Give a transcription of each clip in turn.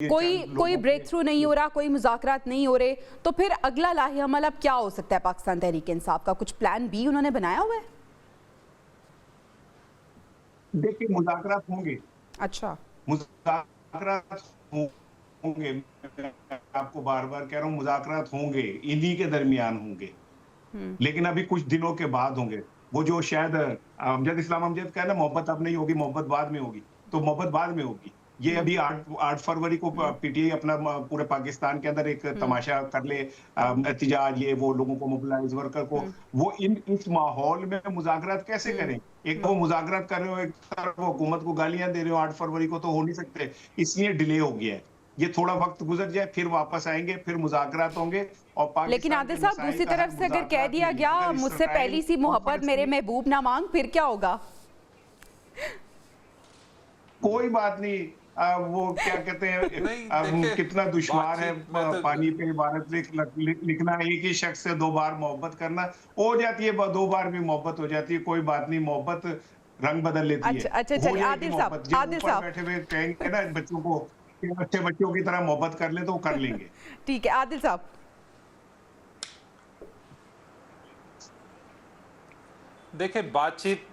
कोई break through नहीं हो रहा, कोई मुज़ाकरात नहीं हो रहे, तो फिर अगला लाही अमल अब क्या हो सकता है पाकिस्तान तहरीक इंसाफ का? कुछ प्लान बी उन्होंने बनाया हुआ है? देखिए, मुज़ाकरात होंगे। अच्छा। मुज़ाकरात होंगे, मैं आपको बार-बार कह रहा हूँ, मुज़ाकरात होंगे, इन्हीं के दरमियान होंगे। लेकिन अभी कुछ दिनों के बाद होंगे। वो जो शायद अमजद इस्लाम अमजद का है ना, मोहब्बत अब नहीं होगी, मोहब्बत बाद में होगी। तो मोहब्बत बाद में होगी। ये हुँ, अभी 8 फरवरी को हुँ, पीटीआई अपना पूरे पाकिस्तान के अंदर एक हुँ, तमाशा कर ले, एहतजाज, ये वो लोगों को मोबिलाइज़ वर्कर को, हुँ, वो इस माहौल में मुज़ाकरात कैसे हुँ, करें? एक तो हुँ। वो मुज़ाकरात कर रहे हो, एक तरफ हुकूमत को गालियाँ दे रहे हो, 8 फरवरी को तो हो नहीं सकते, इसलिए डिले हो गया है। ये थोड़ा वक़्त गुज़र जाए, फिर वापस आएँगे, फिर मुज़ाकरात होंगे और लेकिन पाकिस्तान आदिल के साहब, मसाइल दूसरी का हल तरफ से अगर कह मुज़ाकरात दिया में ही। गया अगर मुझसे इसराइल पहली सी और मोहब्बत मेरे फ़लस्तीन महबूब ना मांग, फिर क्या होगा? कोई बात नहीं। वो क्या कहते हैं, नहीं देखिए, कितना दुश्वार है बातचीत में तो पानी पे इबारत लिखना, एक ही शख्स से 2 बार मोहब्बत करना। हो जाती है, 2 बार भी मोहब्बत हो जाती है, कोई बात नहीं, मोहब्बत रंग बदल लेती है। अच्छा, अच्छा, हो चलिए जाएगी आदिल साहब, मोहब्बत, जब आदिल ऊपर साहब। बैठे हुए कहेंगे ना बच्चों को कि अच्छे बच्चों की तरह मोहब्बत कर लें, तो वो कर लेंगे। ठीक है, आदिल साहब। देखिए, बातचीत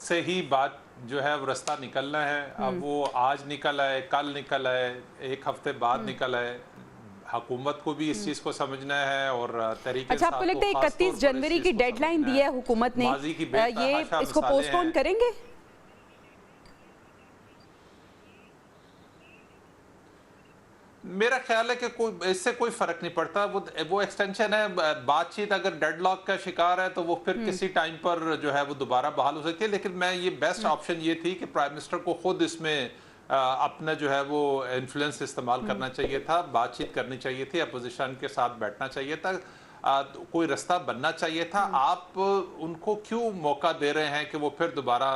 से ही बात जो है वो रास्ता निकलना है। अब हुँ, वो आज निकल आए, कल निकल आए, एक हफ्ते बाद हुँ, निकल आए, हुकूमत को भी इस हुँ। चीज़ को समझना है और तहरीक अच्छा, आपको इंसाफ को लगता है ख़ास तौर 31 पर इस जनवरी चीज़ की को डेडलाइन समझना दी है है। हुकूमत ने, माजी की ये बेतहाशा इसको मिसालें पोस्टपोन हैं। करेंगे? मेरा ख्याल है कि कोई इससे कोई फर्क नहीं पड़ता। वो एक्सटेंशन है। बातचीत अगर डेडलॉक का शिकार है तो वो फिर हुँ, किसी टाइम पर जो है वो दोबारा बहाल हो सकती है। लेकिन मैं ये बेस्ट हुँ, ऑप्शन ये थी कि प्राइम मिनिस्टर को खुद इसमें अपना जो है वो इन्फ्लुएंस इस्तेमाल हुँ, करना चाहिए था, बातचीत करनी चाहिए थी, अपोजिशन के साथ बैठना चाहिए था, तो कोई रास्ता बनना चाहिए था। हुँ, आप उनको क्यों मौका दे रहे हैं कि वो फिर दोबारा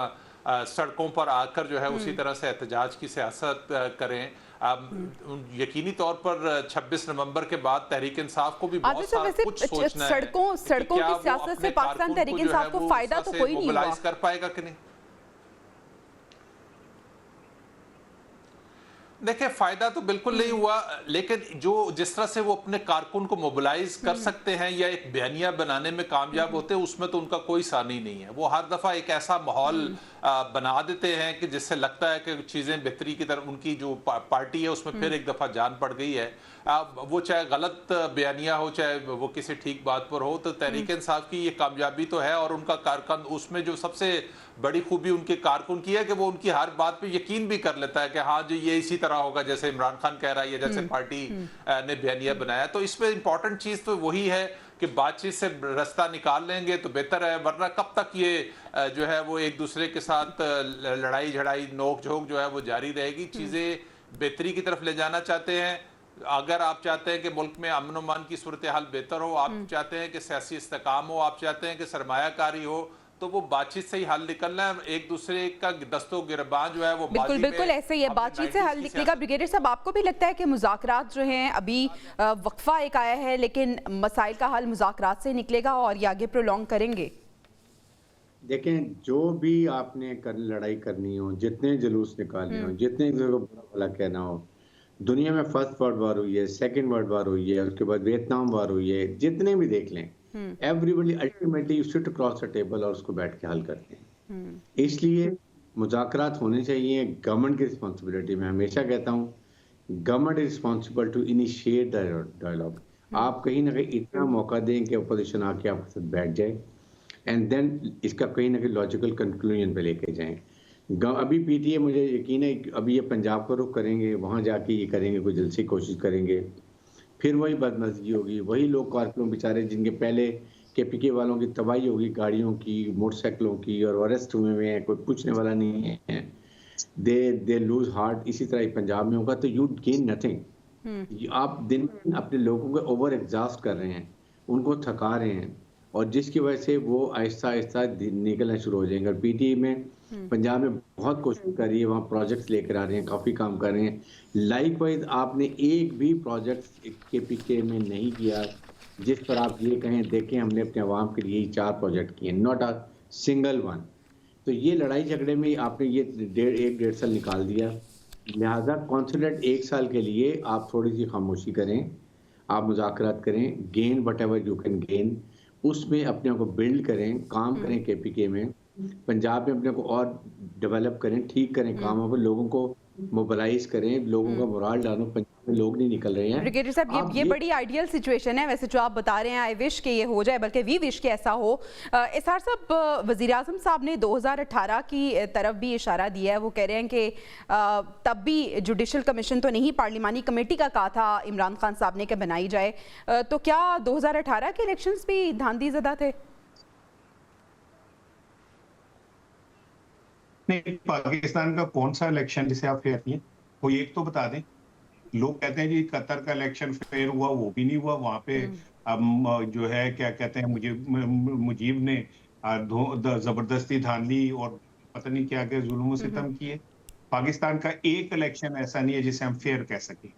सड़कों पर आकर जो है उसी हुँ, तरह से एहतजाज की सियासत करें? हुँ। यकीनी तौर पर 26 नवंबर के बाद तहरीक इंसाफ को भी आदिल बहुत साहब, सारा वैसे कुछ सोचना है सड़कों कि सड़कों क्या की वो सियासत से अपने पाकिस्तान कारकुन को तहरीक जो है इंसाफ को वो उस फ़ायदा तरह तो से कोई नहीं हुआ। मोबिलाइज कर पाएगा कि नहीं। देखिए, फायदा तो बिल्कुल नहीं हुँ, हुआ, लेकिन जो जिस तरह से वो अपने कारकुन को मोबिलाइज कर हुँ, सकते हैं या एक बयानिया बनाने में कामयाब हुँ, होते हैं, उसमें तो उनका कोई सानी नहीं है। वो हर दफा एक ऐसा माहौल हुँ, बना देते हैं कि जिससे लगता है कि चीजें बेहतरी की तरफ, उनकी जो पार्टी है उसमें हुँ, फिर एक दफा जान पड़ गई है। वो चाहे गलत बयानिया हो, चाहे वो किसी ठीक बात पर हो, तो हुँ, तहरीक इंसाफ की ये कामयाबी तो है। और उनका कारकुन, उसमें जो सबसे बड़ी खूबी उनके कारकुन की है कि वो उनकी हर बात पे यकीन भी कर लेता है कि हाँ जी, ये इसी तरह होगा जैसे इमरान खान कह रहा है या जैसे हुँ, पार्टी हुँ, ने बयानिया बनाया। तो इसमें इंपॉर्टेंट चीज तो वही है कि बातचीत से रास्ता निकाल लेंगे तो बेहतर है, वरना कब तक ये जो है वो एक दूसरे के साथ लड़ाई झड़ाई नोक झोंक जो है वो जारी रहेगी। हुँ। चीजें बेहतरी की तरफ ले जाना चाहते हैं, अगर आप चाहते हैं कि मुल्क में अमन अमान की सूरत हाल बेहतर हो, आप हुँ। चाहते हैं कि सियासी इस्तेकाम हो, आप चाहते हैं कि सरमायाकारी हो, तो वो बातचीत से ही हल निकलना है। एक दूसरे का दस्तो गिरबान जो है वो बिल्कुल, माजी बिल्कुल में ऐसे ही है, अपने बातचीत से 90s हल की निकलेगा। सियासत। ब्रिगेडियर साहब, आपको भी लगता है कि मुज़ाकरात जो हैं अभी वक़्फ़ा एक आया है, लेकिन मसाइल का हल मुज़ाकरात से निकलेगा और ये आगे प्रोलॉन्ग करेंगे? देखें, जो भी आपने लड़ाई करनी हो, जितने जुलूस निकालने हो, हुँ, जितने किसी को बुरा भला कहना हो, दुनिया में फर्स्ट वर्ल्ड वॉर हुई है, सेकंड वर्ल्ड वॉर हुई है, उसके बाद वियतनाम वॉर हुई है, जितने भी देख लें, हुँ, everybody ultimately you sit across the table और उसको बैठ के हल करते हैं। हुँ, इसलिए मुज़ाकरात होने चाहिए। गवर्नमेंट की रिस्पॉन्सिबिलिटी, मैं हमेशा कहता हूँ, government is responsible to initiate the dialogue. हुँ, आप कहीं ना कहीं इतना मौका दें कि अपोजिशन आके आपके साथ बैठ जाए एंड देन इसका कहीं ना कहीं लॉजिकल कंक्लूजन पे लेके जाएं। अभी पीटीए, मुझे यकीन है कि अभी ये पंजाब का रुख करेंगे, वहां जाके ये करेंगे, कोई जल्दी कोशिश करेंगे, फिर वही बदमज़गी होगी, वही लोग कारकुन बेचारे जिनके पहले केपीके वालों की तबाही होगी, गाड़ियों की, मोटरसाइकिलों की, और अरेस्ट हुए हैं, कोई पूछने वाला नहीं है, दे लूज हार्ट। इसी तरह ही पंजाब में होगा, तो यू गेन हुँ, नथिंग। आप दिन दिन अपने लोगों को ओवर एग्जॉस्ट कर रहे हैं, उनको थका रहे हैं, और जिसकी वजह से वो आहिस्ता आहिस्ता निकलना शुरू हो जाएंगे। और पीटीआई में हुँ, पंजाब में बहुत कोशिश कर रही है, वहाँ प्रोजेक्ट्स लेकर आ रहे हैं, काफ़ी काम कर रहे हैं। लाइकवाइज आपने एक भी प्रोजेक्ट केपीके में नहीं किया जिस पर आप ये कहें, देखें हमने अपने आवाम के लिए 4 प्रोजेक्ट किए, नॉट अ सिंगल वन। तो ये लड़ाई झगड़े में आपने ये 1.5 साल निकाल दिया। लिहाजा कॉन्सुलेट 1 साल के लिए आप थोड़ी सी खामोशी करें, आप मुज़ाकरात करें, gain whatever you can gain, उसमें अपने आप को बिल्ड करें, काम करें केपीके में, पंजाब में अपने को और डेवलप करें, ठीक करें कामों पर, लोगों को मोबिलाइज करें, लोगों का मोराल डालो। पंजाब में लोग नहीं निकल रहे हैं। ब्रिगेडियर साहब, ये बड़ी आइडियल सिचुएशन है वैसे जो आप बता रहे हैं। आई विश कि ये हो जाए, बल्कि वी विश कि ऐसा हो। इसार साहब, वज़ीर आज़म साहब ने 2018 की तरफ भी इशारा दिया है। वो कह रहे हैं कि तब भी जुडिशल कमीशन तो नहीं, पार्लिमानी कमेटी का कहा था इमरान खान साहब ने कि बनाई जाए। तो क्या 2018 के इलेक्शंस भी धांधली ज़दा थे? नहीं, पाकिस्तान का कौन सा इलेक्शन जिसे आप फेयर किए, कोई एक तो बता दें। लोग कहते हैं जी कतर का इलेक्शन फेयर हुआ, वो भी नहीं हुआ। वहां पे जो है क्या कहते हैं, मुजीब ने जबरदस्ती धांधली और पता नहीं क्या क्या जुल्म सितम किए। पाकिस्तान का एक इलेक्शन ऐसा नहीं है जिसे हम फेयर कह सके।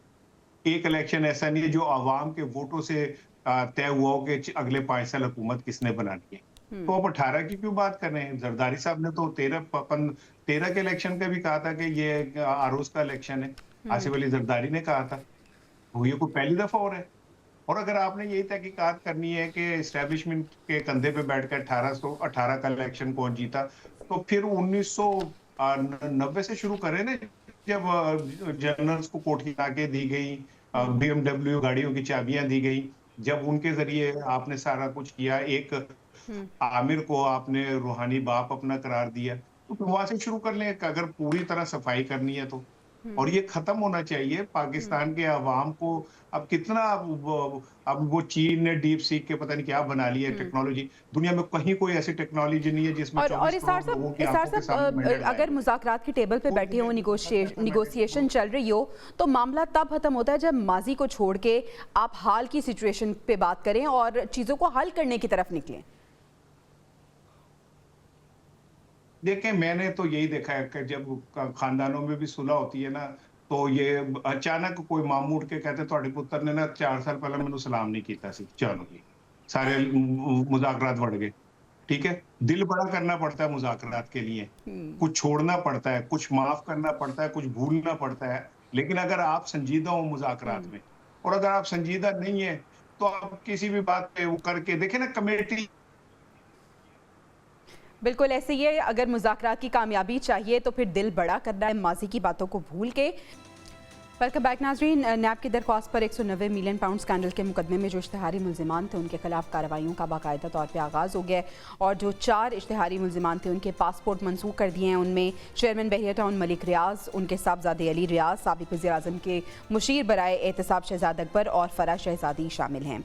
एक इलेक्शन ऐसा नहीं है जो आवाम के वोटों से तय हुआ हो कि अगले 5 साल हुकूमत किसने बनानी है। तो आप 18 की क्यों बात कर रहे हैं? जरदारी साहब ने तो 13 के इलेक्शन का भी कहा था कि ये आरोज का इलेक्शन है। आसिफ अली जरदारी ने कहा था। तो ये कोई पहली दफा हो रहा है। और अगर आपने यही तहकीकात करनी है कि एस्टेब्लिशमेंट के कंधे पे बैठकर 1818 का इलेक्शन कौन जीता, तो फिर 1990 से शुरू करें ना, जब जनरल्स को कोठी लाके दी गई, BMW गाड़ियों की चाबियां दी गई, जब उनके जरिए आपने सारा कुछ किया, एक आमिर को आपने रूहानी बाप अपना करार दिया, तो फिर वहां से शुरू कर लें अगर पूरी तरह सफाई करनी है तो। और ये खत्म होना चाहिए। पाकिस्तान के अवाम को अब कितना अब वो चीन ने डीप सीक के पता नहीं क्या बना लिया टेक्नोलॉजी। दुनिया में कहीं कोई ऐसी टेक्नोलॉजी नहीं है जिसमें और इसार साहब, अगर मुज़ाकरात की टेबल पे बैठे हो, निगोशिएशन चल रही हो, तो मामला तब खत्म होता है जब माजी को छोड़ के आप हाल की सिचुएशन पे बात करें और चीज़ों को हल करने की तरफ निकलें। देखें, मैंने तो यही देखा है कि जब खानदानों में भी सुलह होती है ना, तो ये अचानक कोई मामू उठ के कहते ਤੁਹਾਡੇ ਪੁੱਤਰ ने ना 4 साल पहले मैंने सलाम नहीं किया सी, चलो जी सारे मुज़ाकरात बढ़ गए। ठीक है, दिल बड़ा करना पड़ता है मुज़ाकरात के लिए, कुछ छोड़ना पड़ता है, कुछ माफ करना पड़ता है, कुछ भूलना पड़ता है। लेकिन अगर आप संजीदा हो मुज़ाकरात में, और अगर आप संजीदा नहीं है, तो आप किसी भी बात पे वो करके देखें ना, कमेटी बिल्कुल ऐसे ही है। अगर मुज़ाकरात की कामयाबी चाहिए तो फिर दिल बड़ा करना है, माजी की बातों को भूल के। वेलकम बैक नाज़रीन। नैब की दरख्वास्त पर 190 मिलियन पाउंड स्कैंडल के मुकदमे में जो इश्तिहारी मुल्जिमान थे उनके खिलाफ कार्रवाइयों का बाकायदा तौर पर आगाज़ हो गया है, और जो 4 इश्तिहारी मुल्जिमान थे उनके पासपोर्ट मंसूख कर दिए हैं। उनमें चेयरमैन बहरिया टाउन मलिक रियाज, उनके साहबजादे अली रियाज, साबिक़ वज़ीर आज़म के मुशीर बराए एहतसाब शहजाद अकबर और फ़राज शहजादी शामिल हैं।